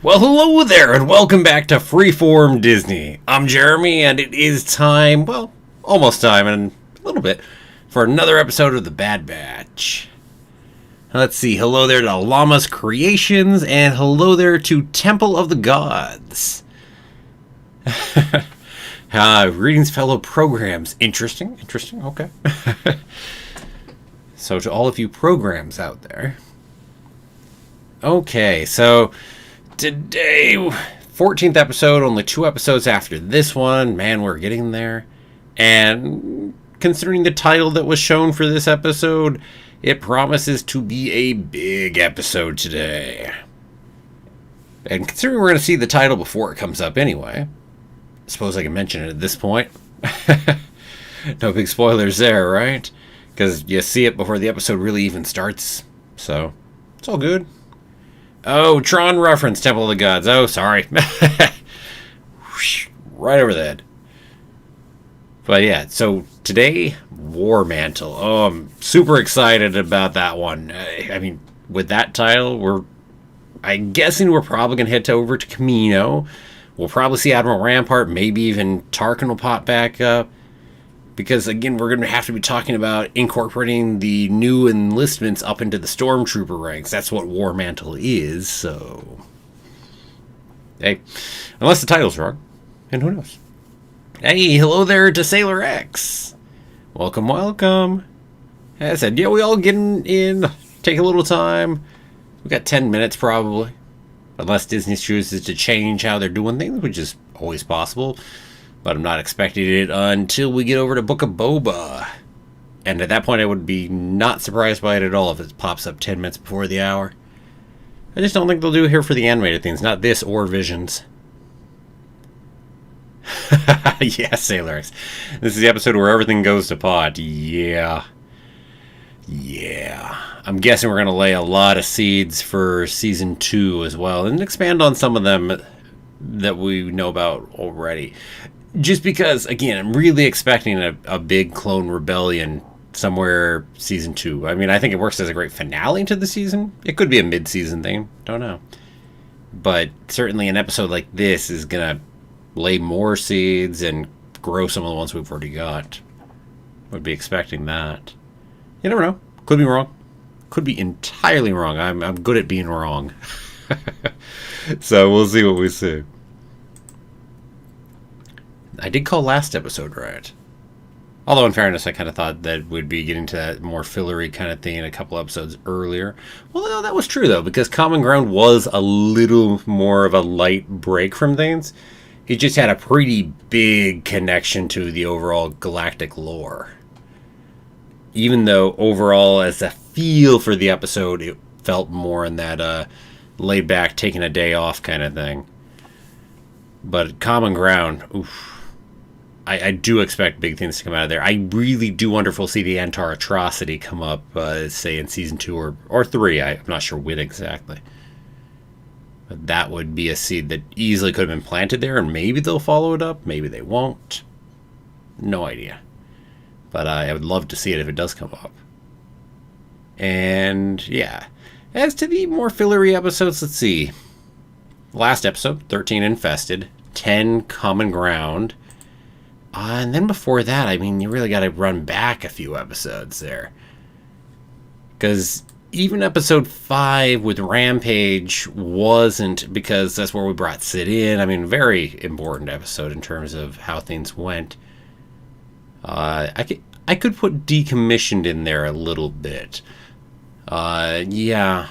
Well, hello there, and welcome back to Freeform Disney. I'm Jeremy, and it is time, well, almost time, and a little bit, for another episode of The Bad Batch. Let's see, hello there to Llama's Creations, and hello there to Temple of the Gods. Greetings, fellow programs. Interesting, okay. So, to all of you programs out there. Okay, so today, 14th episode, only 2 episodes after this one. Man, we're getting there. And considering the title that was shown for this episode, it promises to be a big episode today. And considering we're going to see the title before it comes up anyway, I suppose I can mention it at this point. No big spoilers there, right? Because you see it before the episode really even starts. So, it's all good. Oh, Tron reference, Temple of the Gods. Oh, sorry. Right over the head. But yeah, so today, War Mantle. Oh, I'm super excited about that one. I mean, with that title, I'm guessing we're probably going to head over to Camino. We'll probably see Admiral Rampart, maybe even Tarkin will pop back up. Because, again, we're going to have to be talking about incorporating the new enlistments up into the Stormtrooper ranks. That's what War Mantle is, so... Hey, unless the title's wrong. And who knows? Hey, hello there to Sailor X. Welcome. As I said, yeah, we all get in, take a little time. We got 10 minutes, probably. Unless Disney chooses to change how they're doing things, which is always possible. But I'm not expecting it until we get over to Book of Boba. And at that point, I would be not surprised by it at all if it pops up 10 minutes before the hour. I just don't think they'll do it here for the animated things. Not this or Visions. Yeah, Sailor X. This is the episode where everything goes to pot. Yeah. I'm guessing we're going to lay a lot of seeds for Season 2 as well. And expand on some of them that we know about already. Just because, again, I'm really expecting a big clone rebellion somewhere Season 2. I mean, I think it works as a great finale to the season. It could be a mid-season thing. Don't know. But certainly an episode like this is going to lay more seeds and grow some of the ones we've already got. Would be expecting that. You never know. Could be wrong. Could be entirely wrong. I'm good at being wrong. So we'll see what we see. I did call last episode right. Although, in fairness, I kind of thought that we'd be getting to that more fillery kind of thing a couple episodes earlier. Well, no, that was true, though, because Common Ground was a little more of a light break from things. It just had a pretty big connection to the overall galactic lore. Even though, overall, as a feel for the episode, it felt more in that laid back, taking a day off kind of thing. But Common Ground, oof. I do expect big things to come out of there. I really do wonder if we'll see the Antar atrocity come up, say, in Season 2 or 3. I'm not sure when exactly. But that would be a seed that easily could have been planted there, and maybe they'll follow it up. Maybe they won't. No idea. But I would love to see it if it does come up. And, yeah. As to the more fillery episodes, let's see. Last episode, 13 Infested, 10 Common Ground. And then before that, I mean, you really got to run back a few episodes there. Because even episode 5 with Rampage wasn't, because that's where we brought Sid in. I mean, very important episode in terms of how things went. I could put Decommissioned in there a little bit. Yeah.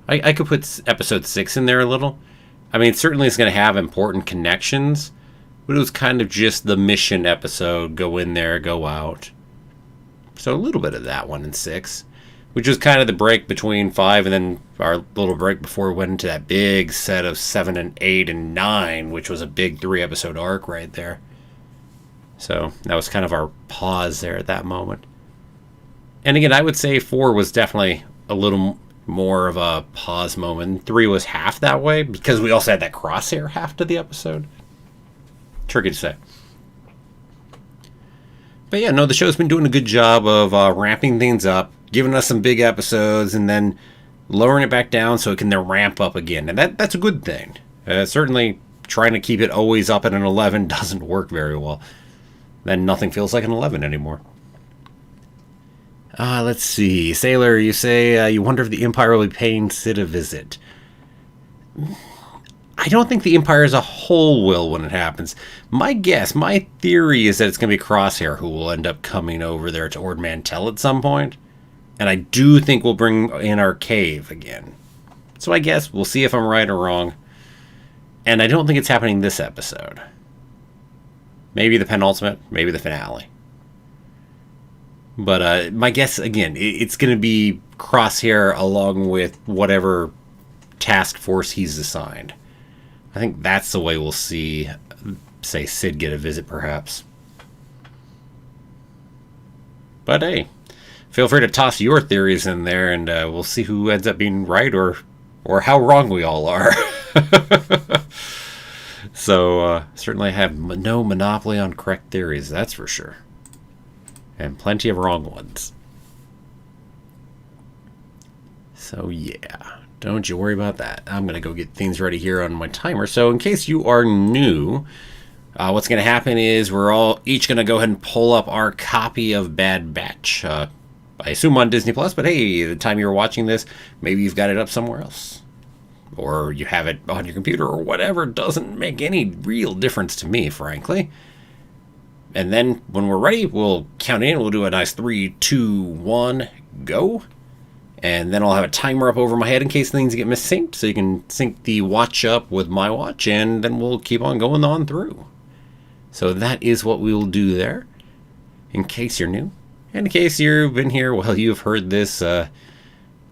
I could put episode 6 in there a little. I mean, certainly it's going to have important connections. But it was kind of just the mission episode. Go in there, go out. So a little bit of that one in 6. Which was kind of the break between 5 and then our little break before we went into that big set of 7 and 8 and 9. Which was a big 3-episode arc right there. So that was kind of our pause there at that moment. And again, I would say 4 was definitely a little more of a pause moment. 3 was half that way. Because we also had that crosshair half to the episode. Tricky to say. But yeah, no, the show's been doing a good job of ramping things up, giving us some big episodes, and then lowering it back down so it can then ramp up again. And that's a good thing. Certainly, trying to keep it always up at an 11 doesn't work very well. Then nothing feels like an 11 anymore. Let's see. Sailor, you say you wonder if the Empire will be paying Sid a visit. I don't think the Empire as a whole will when it happens. My guess, my theory is that it's going to be Crosshair who will end up coming over there to Ord Mantell at some point. And I do think we'll bring in our cave again. So I guess we'll see if I'm right or wrong. And I don't think it's happening this episode. Maybe the penultimate, maybe the finale. But my guess, again, it's going to be Crosshair along with whatever task force he's assigned. I think that's the way we'll see, say, Sid get a visit, perhaps. But hey, feel free to toss your theories in there, and we'll see who ends up being right or how wrong we all are. So, certainly have no monopoly on correct theories, that's for sure. And plenty of wrong ones. So, yeah. Don't you worry about that. I'm going to go get things ready here on my timer. So in case you are new, what's going to happen is we're all each going to go ahead and pull up our copy of Bad Batch. I assume on Disney Plus, but hey, the time you're watching this, maybe you've got it up somewhere else. Or you have it on your computer or whatever. It doesn't make any real difference to me, frankly. And then when we're ready, we'll count in. We'll do a nice 3, 2, 1, go. And then I'll have a timer up over my head in case things get missynced, so you can sync the watch up with my watch, and then we'll keep on going on through. So that is what we will do there, in case you're new. And in case you've been here, well, you've heard this a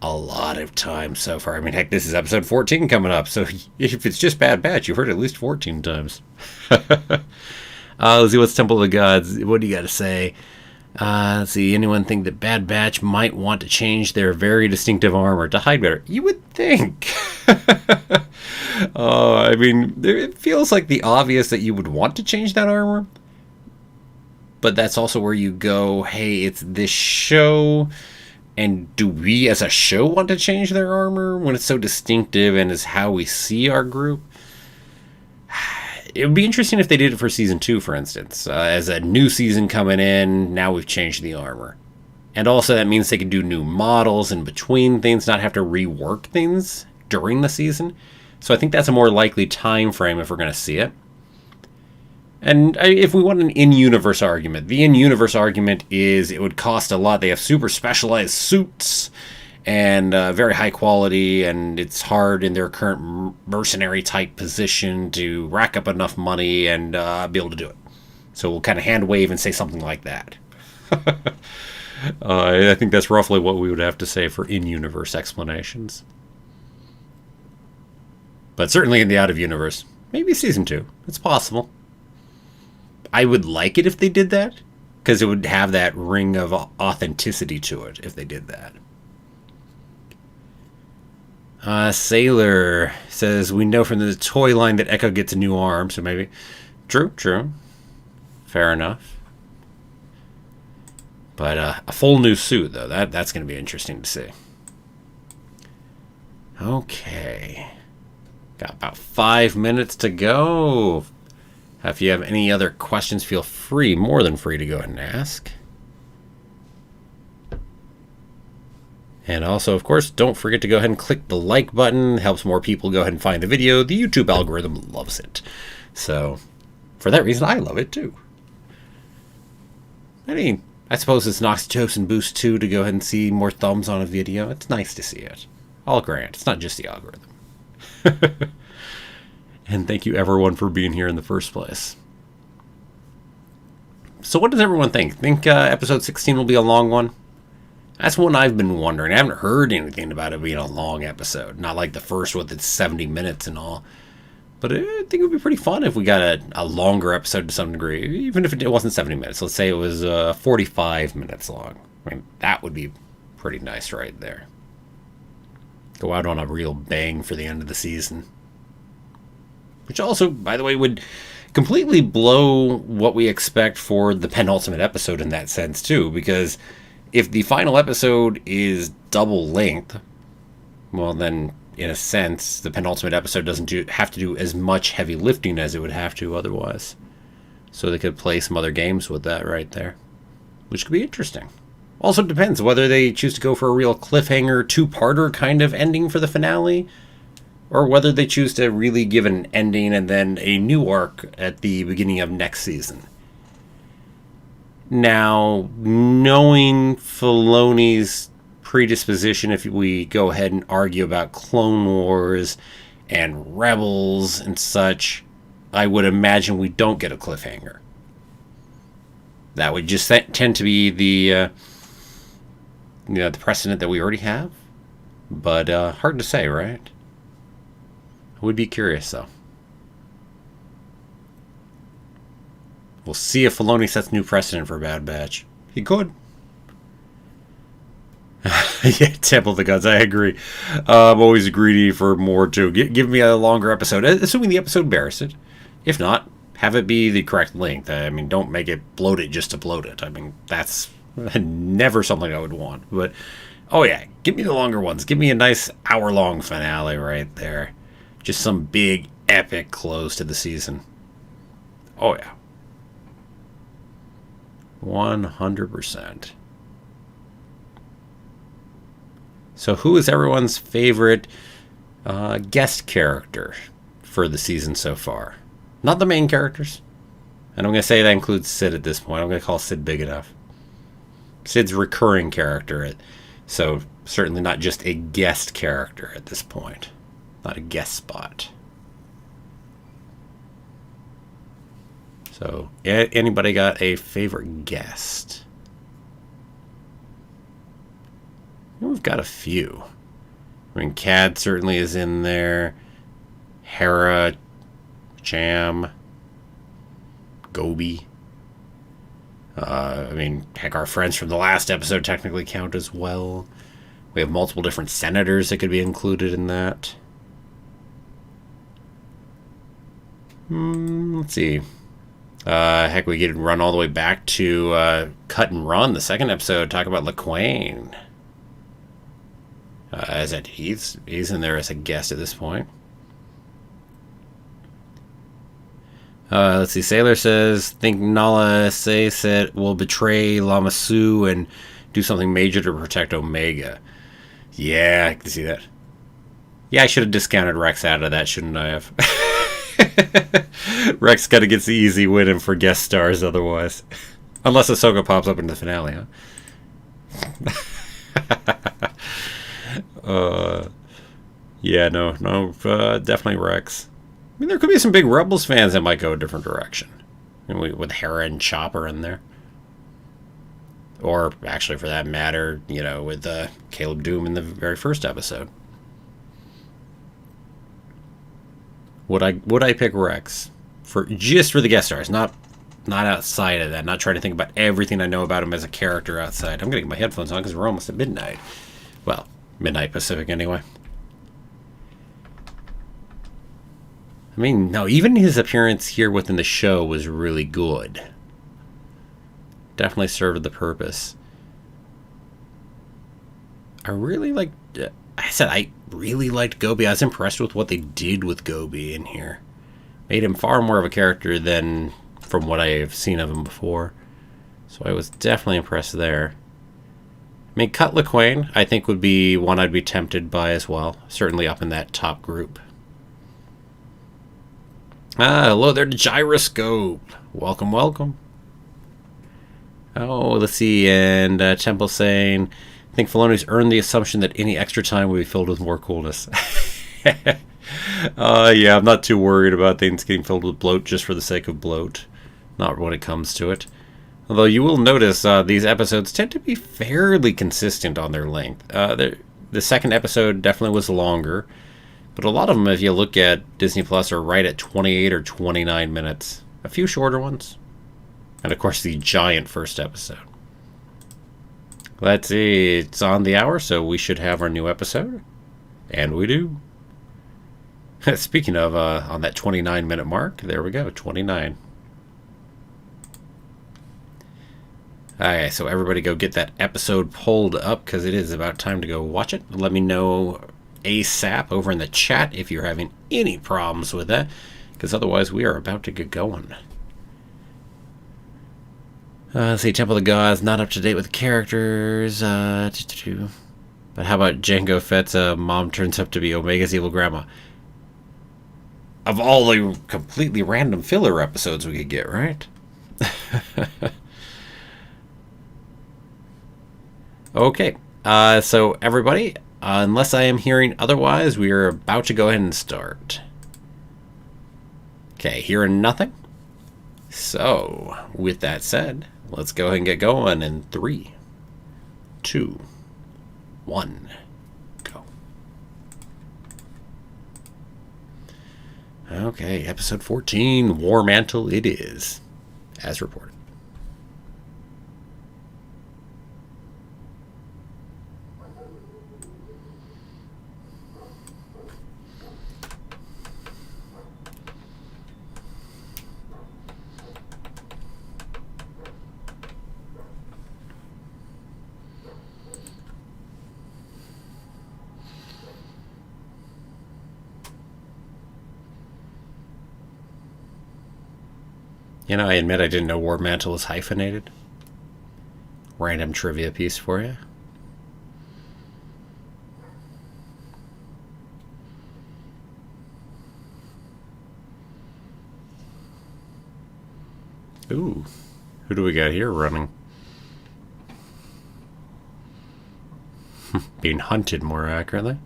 lot of times so far. I mean, heck, this is episode 14 coming up, so if it's just Bad Batch, you've heard it at least 14 times. Let's see, what's Temple of the Gods? What do you got to say? Let's see, anyone think that Bad Batch might want to change their very distinctive armor to hide better? You would think. I mean, it feels like the obvious that you would want to change that armor. But that's also where you go, hey, it's this show, and do we as a show want to change their armor when it's so distinctive and is how we see our group? It would be interesting if they did it for Season 2, for instance. As a new season coming in, now we've changed the armor. And also that means they can do new models in between things, not have to rework things during the season. So I think that's a more likely time frame if we're going to see it. And if we want an in-universe argument, the in-universe argument is it would cost a lot. They have super specialized suits and very high quality, and it's hard in their current mercenary type position to rack up enough money and be able to do it. So we'll kind of hand wave and say something like that. I think that's roughly what we would have to say for in-universe explanations. But certainly in the out-of-universe, maybe Season 2. It's possible. I would like it if they did that, because it would have that ring of authenticity to it if they did that. Sailor says, we know from the toy line that Echo gets a new arm, so maybe... True. Fair enough. But a full new suit, though, that's going to be interesting to see. Okay. Got about 5 minutes to go. If you have any other questions, feel free, more than free, to go ahead and ask. And also, of course, don't forget to go ahead and click the like button. It helps more people go ahead and find the video. The YouTube algorithm loves it. So, for that reason, I love it too. I mean, I suppose it's an oxytocin boost too to go ahead and see more thumbs on a video. It's nice to see it. I'll grant. It's not just the algorithm. And thank you everyone for being here in the first place. So what does everyone think? Think episode 16 will be a long one? That's one I've been wondering. I haven't heard anything about it being a long episode. Not like the first with its 70 minutes and all. But I think it would be pretty fun if we got a longer episode to some degree. Even if it wasn't 70 minutes. Let's say it was 45 minutes long. I mean, that would be pretty nice right there. Go out on a real bang for the end of the season. Which also, by the way, would completely blow what we expect for the penultimate episode in that sense, too. Because if the final episode is double length, well, then in a sense, the penultimate episode doesn't have to do as much heavy lifting as it would have to otherwise. So they could play some other games with that right there, which could be interesting. Also depends whether they choose to go for a real cliffhanger, two-parter kind of ending for the finale, or whether they choose to really give an ending and then a new arc at the beginning of next season. Now, knowing Filoni's predisposition, if we go ahead and argue about Clone Wars and Rebels and such, I would imagine we don't get a cliffhanger. That would just tend to be the precedent that we already have. But hard to say, right? I would be curious, though. We'll see if Filoni sets new precedent for Bad Batch. He could. Yeah, Temple of the Gods, I agree. I'm always greedy for more, too. Give me a longer episode, assuming the episode bears it. If not, have it be the correct length. I mean, don't make it bloat it just to bloat it. I mean, that's never something I would want. But, oh yeah, give me the longer ones. Give me a nice hour-long finale right there. Just some big, epic close to the season. Oh yeah. 100%. So who is everyone's favorite guest character for the season so far? Not the main characters. And I'm going to say that includes Sid at this point. I'm going to call Sid big enough. Sid's recurring character. So certainly not just a guest character at this point. Not a guest spot. So, anybody got a favorite guest? We've got a few. I mean, Cad certainly is in there. Hera, Jam, Gobi. I mean, heck, our friends from the last episode technically count as well. We have multiple different senators that could be included in that. Let's see. Heck, we could run all the way back to Cut and Run, the second episode, talk about LaQuaine. He's in there as a guest at this point. Let's see. Sailor says, think Nala Sayset will betray Lama Su and do something major to protect Omega. Yeah, I can see that. Yeah, I should have discounted Rex out of that, shouldn't I have? Rex kind of gets the easy win in for guest stars otherwise. Unless Ahsoka pops up in the finale, huh? Yeah, no, definitely Rex. I mean, there could be some big Rebels fans that might go a different direction. I mean, with Hera and Chopper in there. Or, actually, for that matter, with Caleb Doom in the very first episode. Would I pick Rex for the guest stars, not outside of that, not trying to think about everything I know about him as a character outside. I'm getting my headphones on because we're almost at midnight. Well, midnight Pacific anyway. I mean, no, even his appearance here within the show was really good. Definitely served the purpose. I really liked Gobi. I was impressed with what they did with Gobi in here. Made him far more of a character than from what I have seen of him before. So I was definitely impressed there. I mean, Cut LaQuaine, I think, would be one I'd be tempted by as well. Certainly up in that top group. Hello there to Gyroscope. Welcome, welcome. Oh, let's see. And Temple saying, I think Filoni's earned the assumption that any extra time will be filled with more coolness. Yeah, I'm not too worried about things getting filled with bloat just for the sake of bloat. Not when it comes to it. Although you will notice these episodes tend to be fairly consistent on their length. The second episode definitely was longer. But a lot of them, if you look at Disney Plus, are right at 28 or 29 minutes. A few shorter ones. And of course, the giant first episode. Let's see, it's on the hour, so we should have our new episode. And we do. Speaking of, on that 29-minute mark, there we go, 29. Alright, so everybody go get that episode pulled up, because it is about time to go watch it. Let me know ASAP over in the chat if you're having any problems with that, because otherwise we are about to get going. Let's see, Temple of the Gods, not up to date with the characters. But how about Jango Fett's mom turns up to be Omega's evil grandma? Of all the completely random filler episodes we could get, right? Okay, so everybody, unless I am hearing otherwise, we are about to go ahead and start. Okay, hearing nothing. So, with that said, let's go ahead and get going in 3, 2, 1, go. Okay, episode 14, War Mantle it is, as reported. You know, I admit I didn't know War Mantle was hyphenated. Random trivia piece for you. Ooh, who do we got here running? Being hunted, more accurately.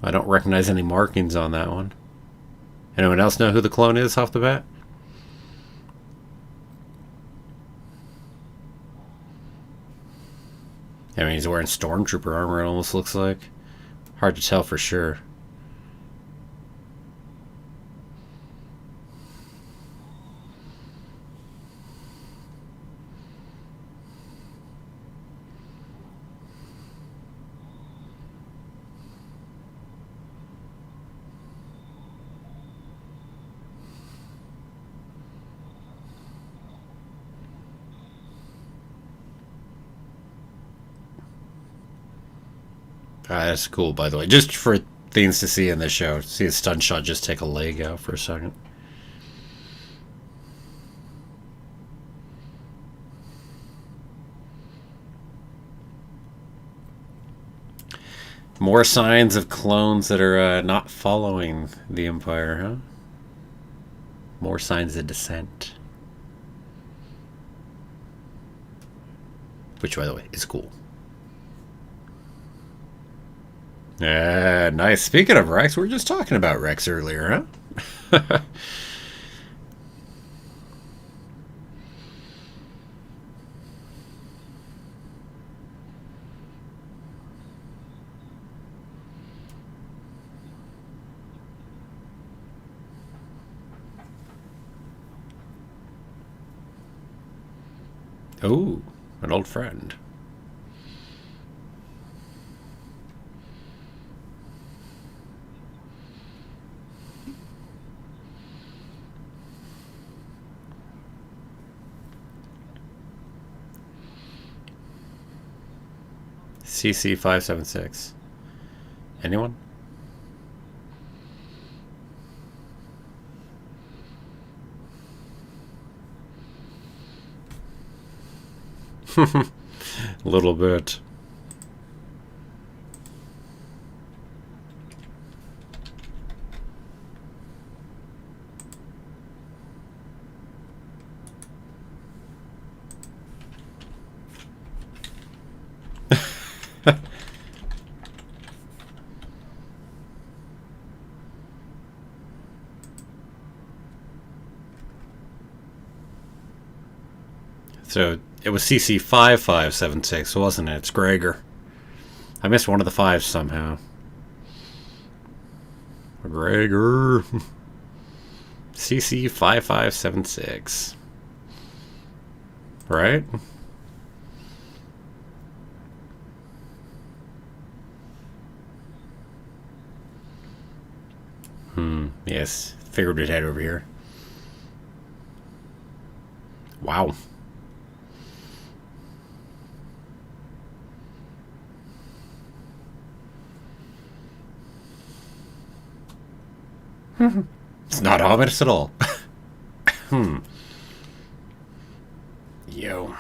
I don't recognize any markings on that one. Anyone else know who the clone is off the bat? I mean, he's wearing stormtrooper armor, it almost looks like. Hard to tell for sure. That's cool, by the way. Just for things to see in the show. See a stun shot just take a leg out for a second. More signs of clones that are not following the Empire, huh? More signs of dissent. Which, by the way, is cool. Yeah, nice. Speaking of Rex, we were just talking about Rex earlier, huh? Oh, an old friend. CC576. Anyone? A little bit. So it was CC5576, wasn't it? It's Gregor. I missed one of the fives somehow. Gregor. CC5576. Right? Yes. Figured we'd head over here. Wow. It's not ominous at all. Hmm. Yo.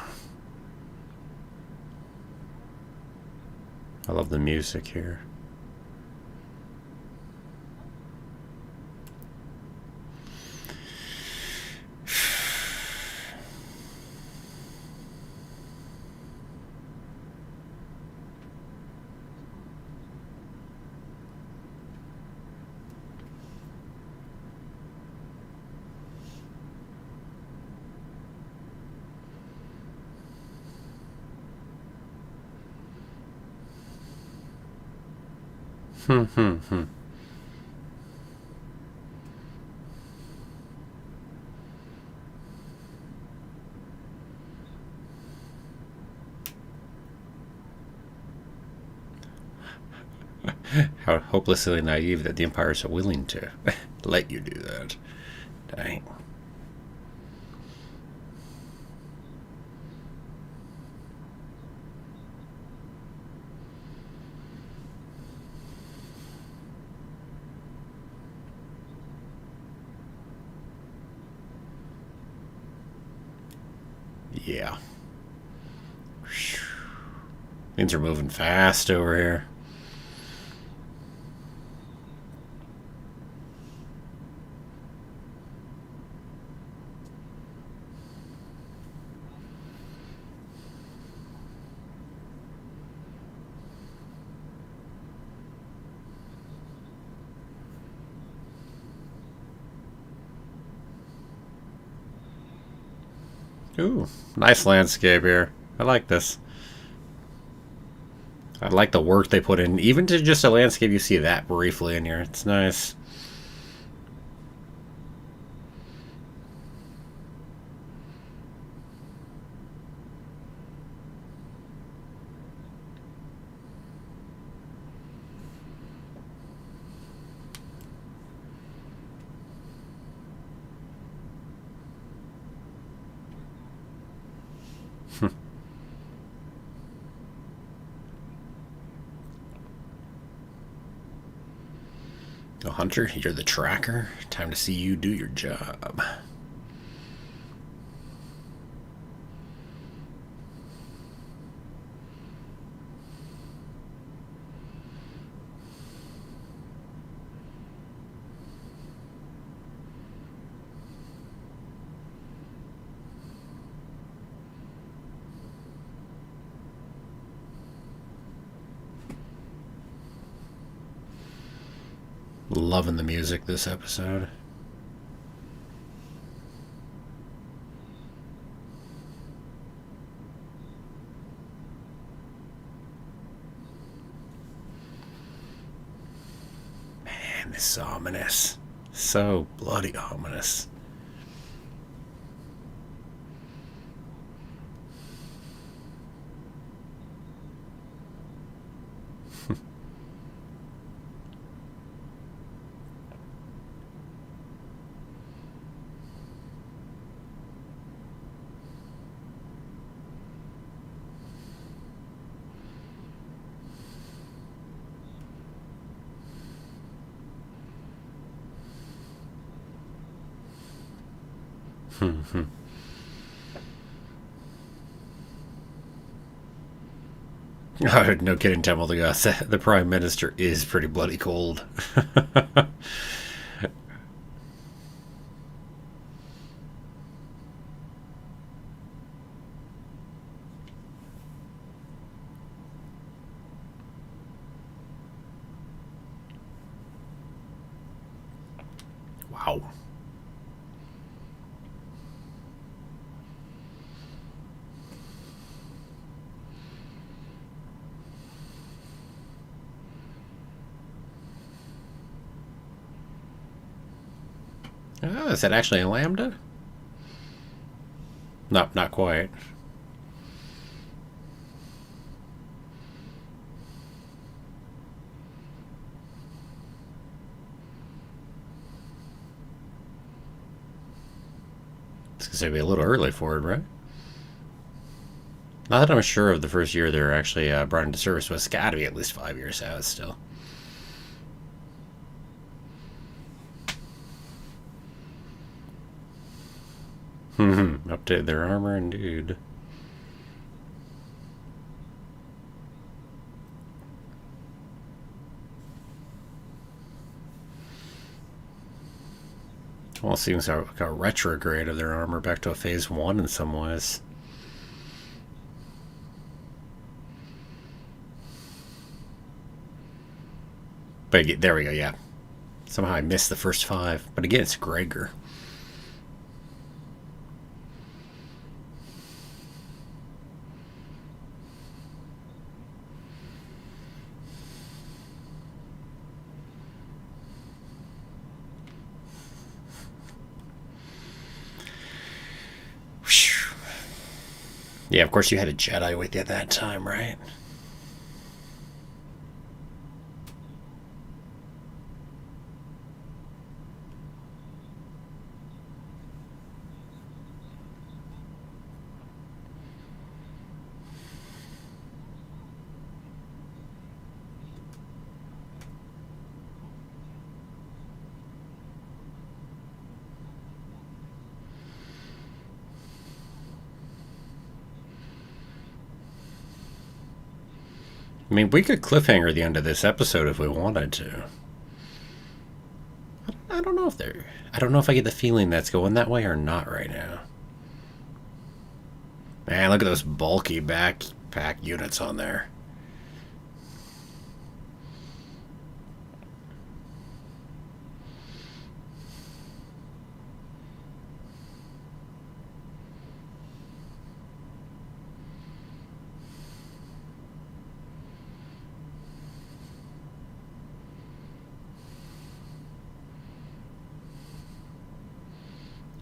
I love the music here. How hopelessly naive that the Empire is so willing to let you do that. Dang. Yeah. Things are moving fast over here. Ooh, nice landscape here. I like this. I like the work they put in. Even to just a landscape, you see that briefly in here. It's nice. Oh, Hunter, you're the tracker. Time to see you do your job. Loving the music this episode. Man, this is ominous. So bloody ominous. Oh, no kidding, Temple the Gods. The Prime Minister is pretty bloody cold. Wow. Oh, is that actually a lambda? Not quite. It's gonna be a little early for it, right? Not that I'm sure of the first year they're actually brought into service, but it's got to be at least 5 years out still. Update their armor, indeed. Well, it seems like a retrograde of their armor back to a phase 1 in some ways. But there we go, yeah. Somehow I missed the first 5. But again, it's Gregor. Yeah, of course you had a Jedi with you at that time, right? I mean, we could cliffhanger the end of this episode if we wanted to. I don't know if they're. I don't know if I get the feeling that's going that way or not right now. Man, look at those bulky backpack units on there.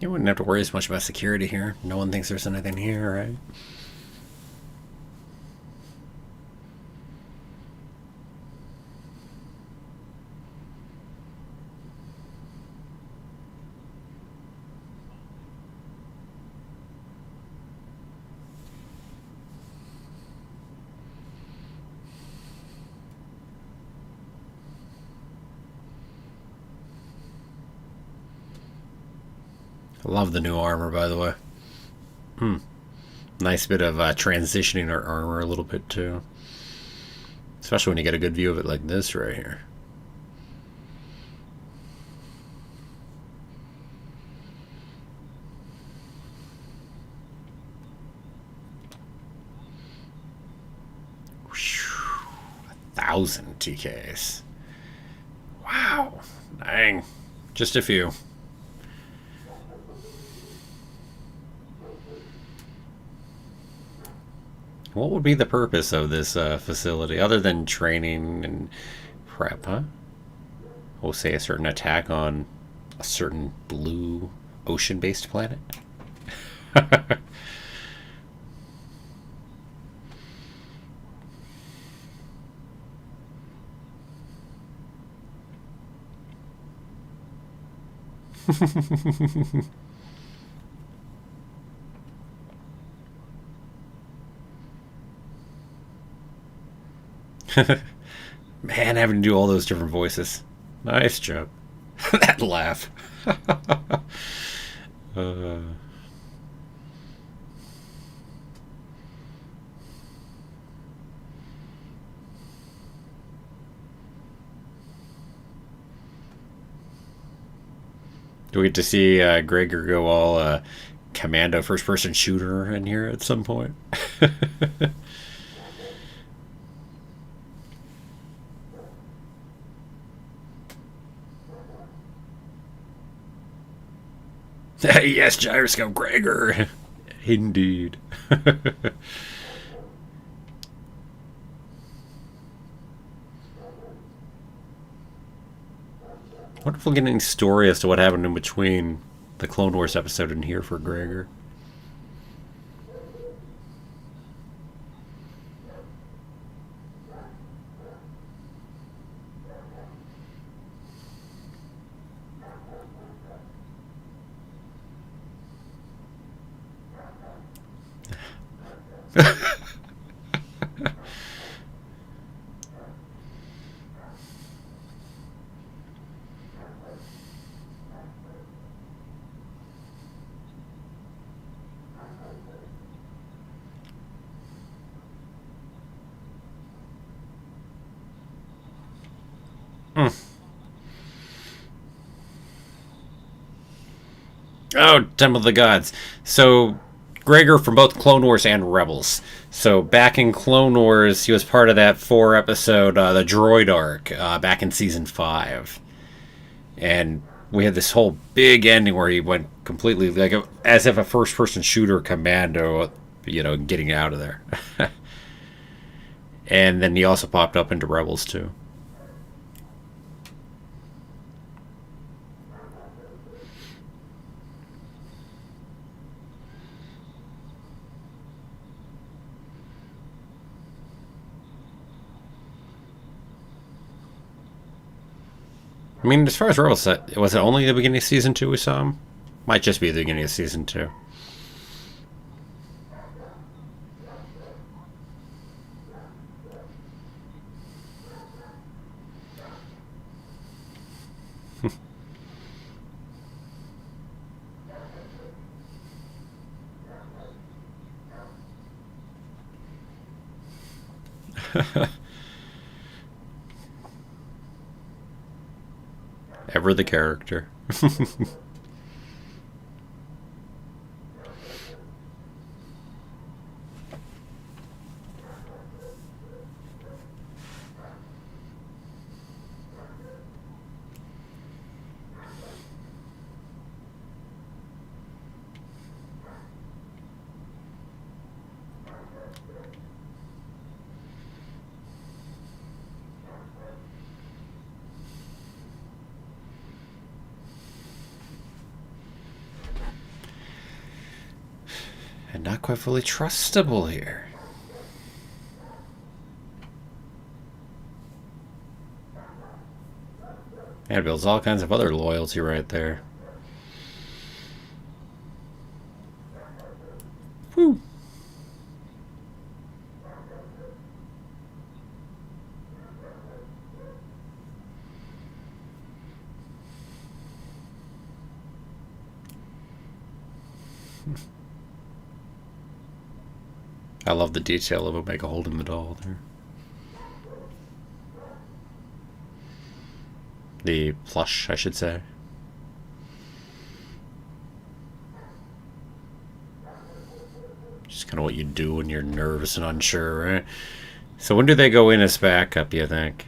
You wouldn't have to worry as much about security here. No one thinks there's anything here, right? I love the new armor, by the way. Nice bit of transitioning our armor a little bit, too. Especially when you get a good view of it like this right here. Whew, 1,000 TKs. Wow. Dang. Just a few. What would be the purpose of this facility other than training and prep, huh? We'll say a certain attack on a certain blue ocean-based planet. Man, having to do all those different voices. Nice job. That laugh. uh, do we get to see Gregor go all commando first person shooter in here at some point? Yes, gyroscope Gregor. Indeed. Wonder if we'll get any story as to what happened in between the Clone Wars episode and here for Gregor. Oh, Temple of the Gods. So, Gregor from both Clone Wars and Rebels. So, back in Clone Wars, he was part of that 4 episode, the droid arc, back in season 5. And we had this whole big ending where he went completely, like, as if a first person shooter commando, getting out of there. And then he also popped up into Rebels, too. I mean, as far as Rebels, was it only the beginning of season 2 we saw him? Might just be the beginning of season 2. Ever the character. And not quite fully trustable here. And it builds all kinds of other loyalty right there. Whew. I love the detail of Omega holding the doll there. The plush, I should say. Just kind of what you do when you're nervous and unsure, right? So when do they go in as backup, you think?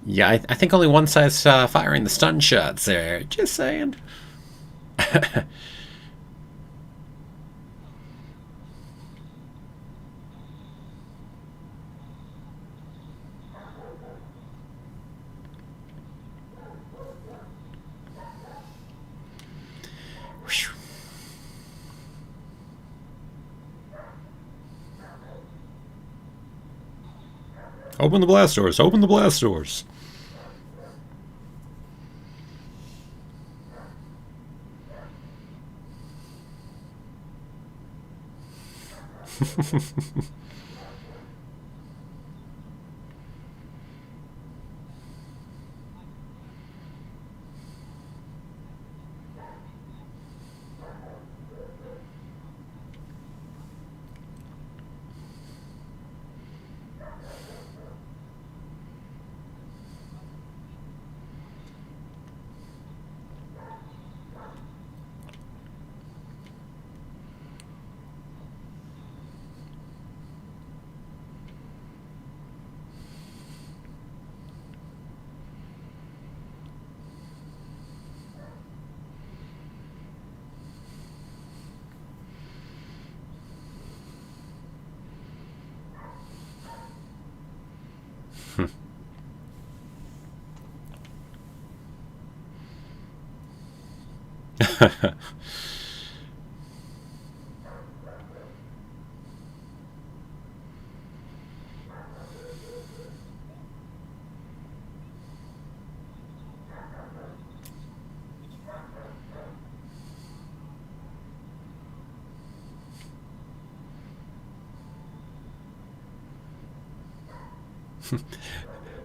Yeah, I think only one side's firing the stun shots there. Just saying. Open the blast doors. Open the blast doors.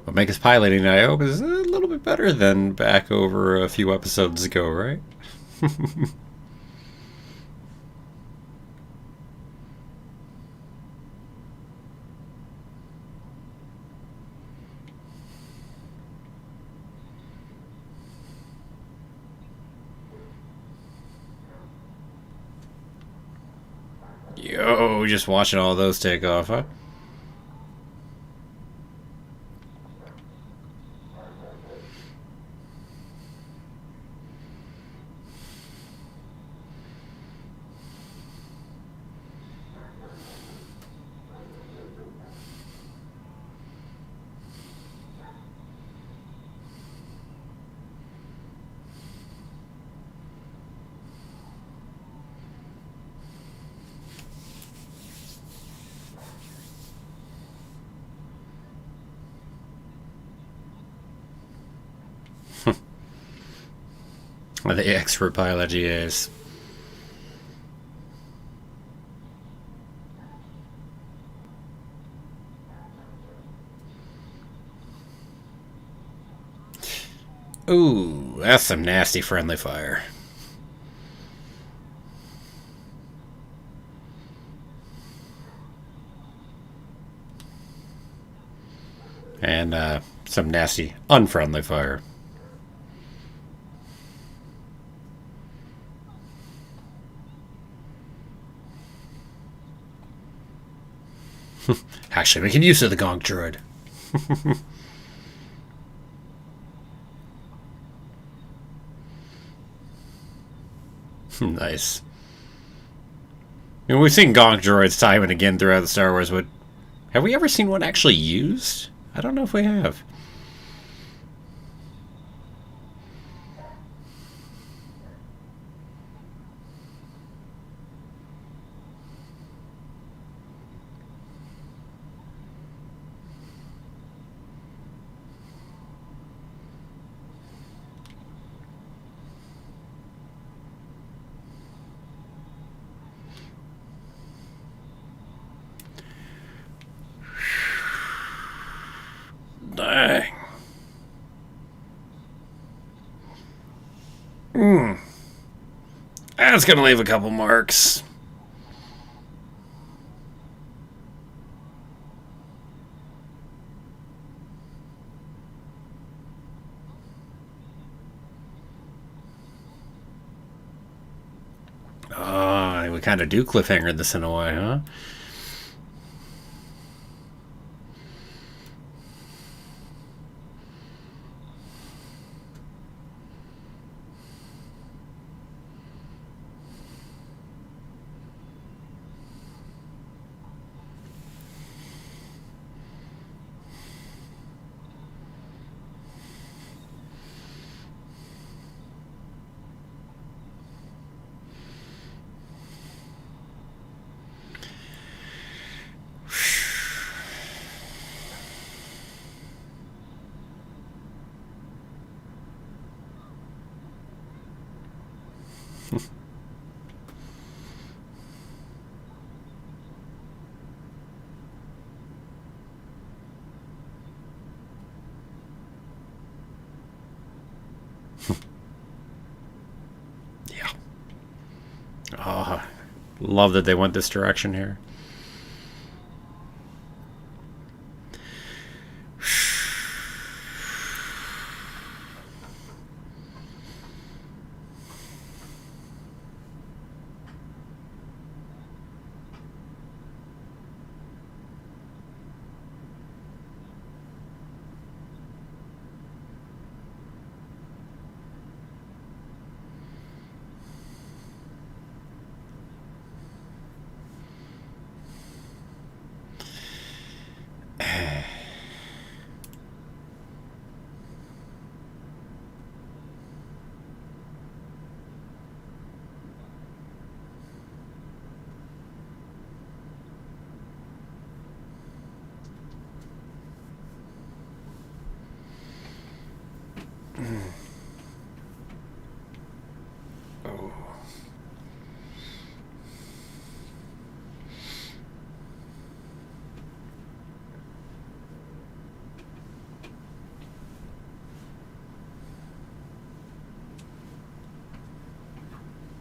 What makes us piloting, I hope, is a little bit better than back over a few episodes ago, right? Yo, just watching all those take off, huh? The expert pilot he is. Ooh, that's some nasty friendly fire. And some nasty unfriendly fire. Actually making use of the gonk droid. Nice. We've seen gonk droids time and again throughout the Star Wars, but have we ever seen one actually used? I don't know if we have. Dang. That's gonna leave a couple marks. We kind of do cliffhanger this in a way, huh? Yeah. Oh, love that they went this direction here.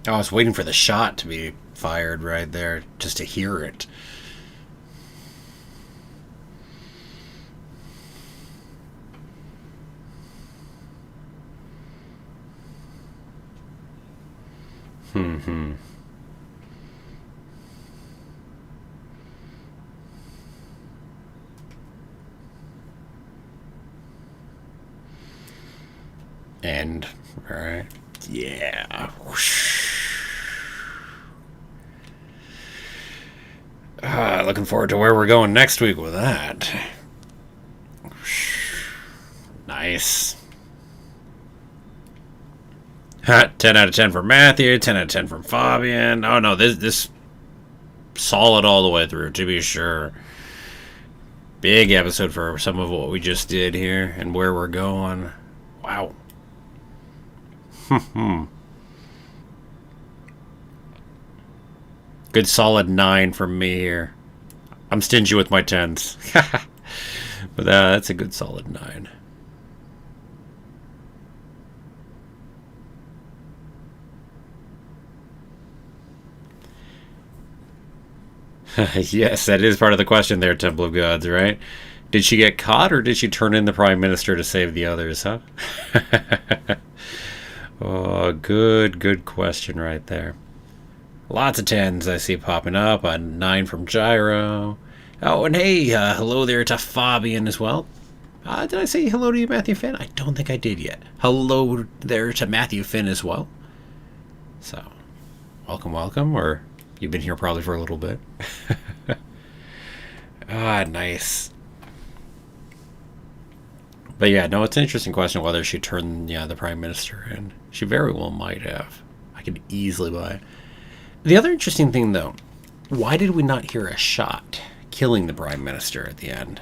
I was waiting for the shot to be fired right there, just to hear it. Hmm. And, alright. Yeah. Looking forward to where we're going next week with that. Nice. 10 out of 10 from Matthew, 10 out of 10 from Fabian. Oh no, this solid all the way through, to be sure. Big episode for some of what we just did here and where we're going. Wow. Good solid 9 from me here. I'm stingy with my 10s. But that's a good solid 9. Yes, that is part of the question there, Temple of Gods, right? Did she get caught or did she turn in the Prime Minister to save the others, huh? Oh, good question right there. Lots of 10s I see popping up. A 9 from Gyro. Oh, and hey, hello there to Fabian as well. Did I say hello to you, Matthew Finn? I don't think I did yet. Hello there to Matthew Finn as well. So, welcome, or you've been here probably for a little bit. Nice. But yeah, no, it's an interesting question whether she turned the Prime Minister in. She very well might have. I could easily buy it. The other interesting thing, though, why did we not hear a shot killing the Prime Minister at the end?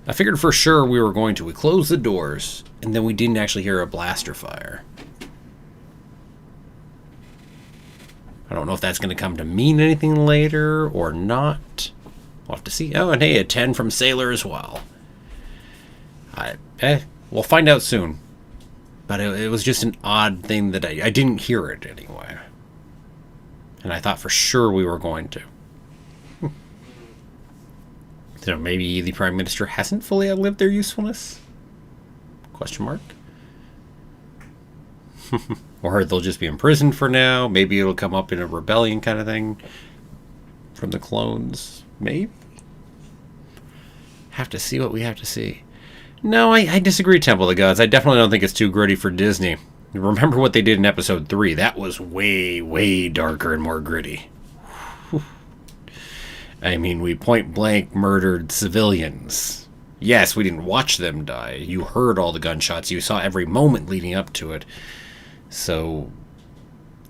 I figured for sure we were going to. We closed the doors, and then we didn't actually hear a blaster fire. I don't know if that's going to come to mean anything later or not. We'll have to see. Oh, and hey, a 10 from Sailor as well. We'll find out soon. But it was just an odd thing that I didn't hear it anyway. And I thought for sure we were going to. So maybe the Prime Minister hasn't fully outlived their usefulness? Question mark. Or they'll just be imprisoned for now. Maybe it'll come up in a rebellion kind of thing from the clones. Maybe. Have to see what we have to see. No, I disagree, Temple of the Gods. I definitely don't think it's too gritty for Disney. Remember what they did in episode 3. That was way darker and more gritty. I mean, we point blank murdered civilians. Yes, we didn't watch them die. You heard all the gunshots. You saw every moment leading up to it. So,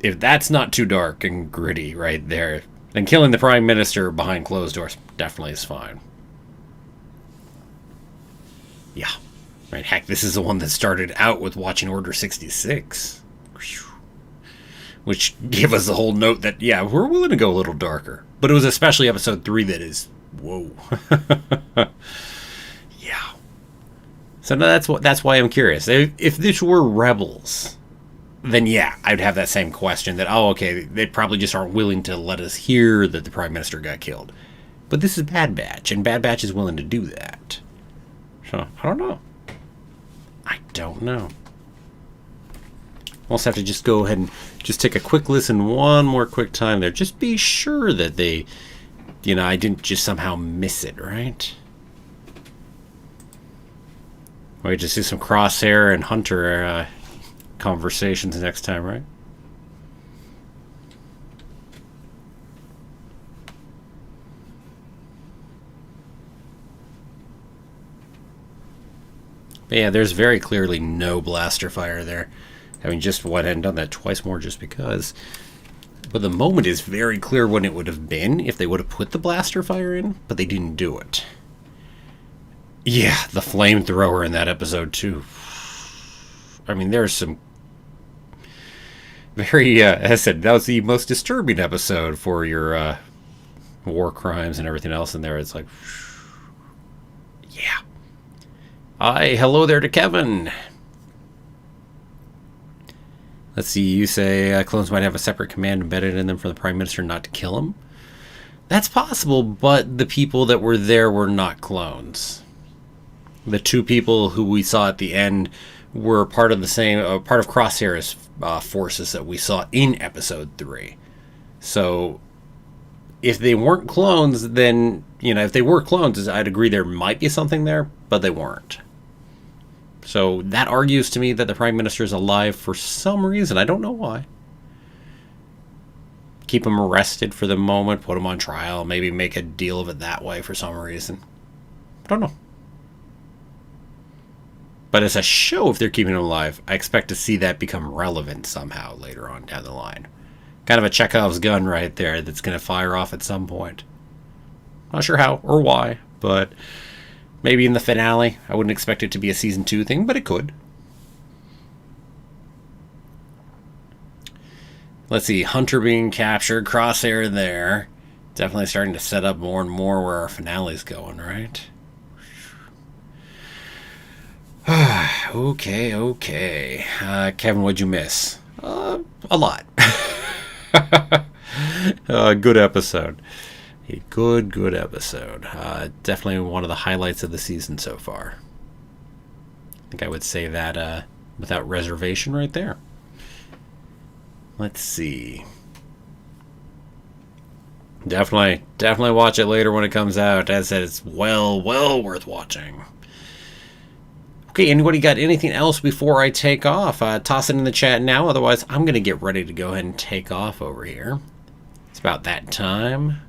if that's not too dark and gritty right there, then killing the Prime Minister behind closed doors definitely is fine. Yeah. Right, heck, this is the one that started out with watching Order 66. Which gave us the whole note that, yeah, we're willing to go a little darker. But it was especially episode 3 that is, whoa. Yeah. So no, that's why I'm curious. If this were Rebels, then yeah, I'd have that same question that, oh, okay, they probably just aren't willing to let us hear that the Prime Minister got killed. But this is Bad Batch, and Bad Batch is willing to do that. So, I don't know. We'll also have to just go ahead and just take a quick listen one more quick time there. Just be sure that they, I didn't just somehow miss it, right? We just do some Crosshair and Hunter conversations next time, right? But yeah, there's very clearly no blaster fire there. I mean, just went ahead and done that twice more just because. But the moment is very clear when it would have been if they would have put the blaster fire in, but they didn't do it. Yeah, the flamethrower in that episode too. I mean, there's some very, as I said, that was the most disturbing episode for your war crimes and everything else in there. It's like, yeah. Hi, hello there to Kevin. Let's see, you say clones might have a separate command embedded in them for the Prime Minister not to kill them. That's possible, but the people that were there were not clones. The two people who we saw at the end were part of the same, part of Crosshair's forces that we saw in Episode 3. So, if they weren't clones, then, if they were clones, I'd agree there might be something there, but they weren't. So, that argues to me that the Prime Minister is alive for some reason. I don't know why. Keep him arrested for the moment, put him on trial, maybe make a deal of it that way for some reason. I don't know. But as a show, if they're keeping him alive, I expect to see that become relevant somehow later on down the line. Kind of a Chekhov's gun right there that's going to fire off at some point. Not sure how or why, but maybe in the finale. I wouldn't expect it to be a season 2 thing, but it could. Let's see, Hunter being captured, Crosshair there. Definitely starting to set up more and more where our finale's going, right? Okay. Kevin, what'd you miss? A lot. Good episode. A good episode. Definitely one of the highlights of the season so far. I think I would say that without reservation right there. Let's see. Definitely watch it later when it comes out. As I said, it's well worth watching. Okay, anybody got anything else before I take off? Toss it in the chat now. Otherwise, I'm going to get ready to go ahead and take off over here. It's about that time,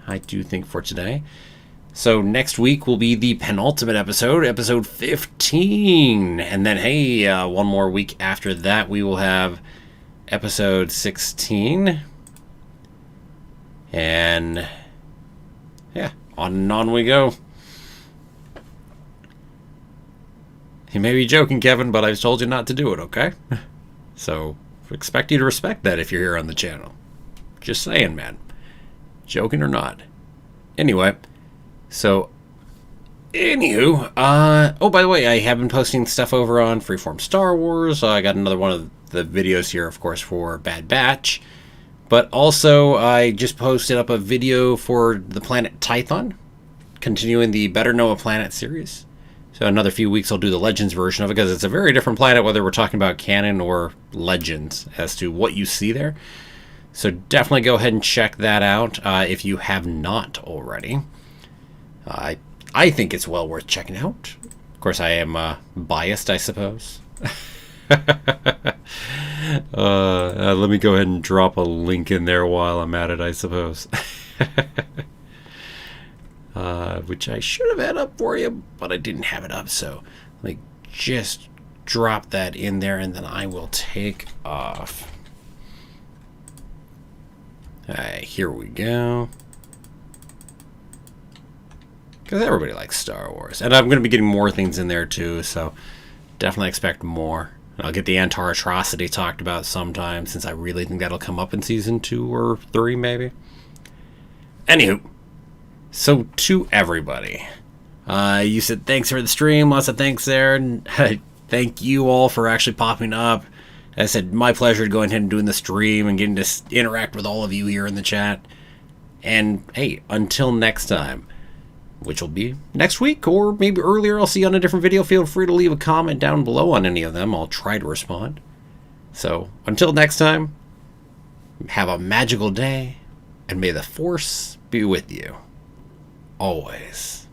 I do think, for today. So next week will be the penultimate episode, episode 15. And then, hey, one more week after that, we will have episode 16. And, yeah, on and on we go. You may be joking, Kevin, but I've told you not to do it, okay? So, expect you to respect that if you're here on the channel. Just saying, man. Joking or not. Anyway, so, anywho, oh, by the way, I have been posting stuff over on Freeform Star Wars. I got another one of the videos here, of course, for Bad Batch. But also, I just posted up a video for the planet Tython, continuing the Better Know a Planet series. So another few weeks I'll do the Legends version of it, because it's a very different planet, whether we're talking about canon or Legends, as to what you see there. So definitely go ahead and check that out if you have not already. I think it's well worth checking out. Of course, I am biased, I suppose. Let me go ahead and drop a link in there while I'm at it, I suppose. Which I should have had up for you, but I didn't have it up, so let me just drop that in there, and then I will take off. Alright, here we go. Because everybody likes Star Wars. And I'm going to be getting more things in there, too, so definitely expect more. And I'll get the Antar Atrocity talked about sometime, since I really think that'll come up in Season 2 or 3, maybe. Anywho. So, to everybody, you said thanks for the stream, lots of thanks there, and thank you all for actually popping up. As I said, my pleasure going ahead and doing the stream and getting to interact with all of you here in the chat. And, hey, until next time, which will be next week, or maybe earlier, I'll see you on a different video. Feel free to leave a comment down below on any of them. I'll try to respond. So, until next time, have a magical day, and may the Force be with you. Always.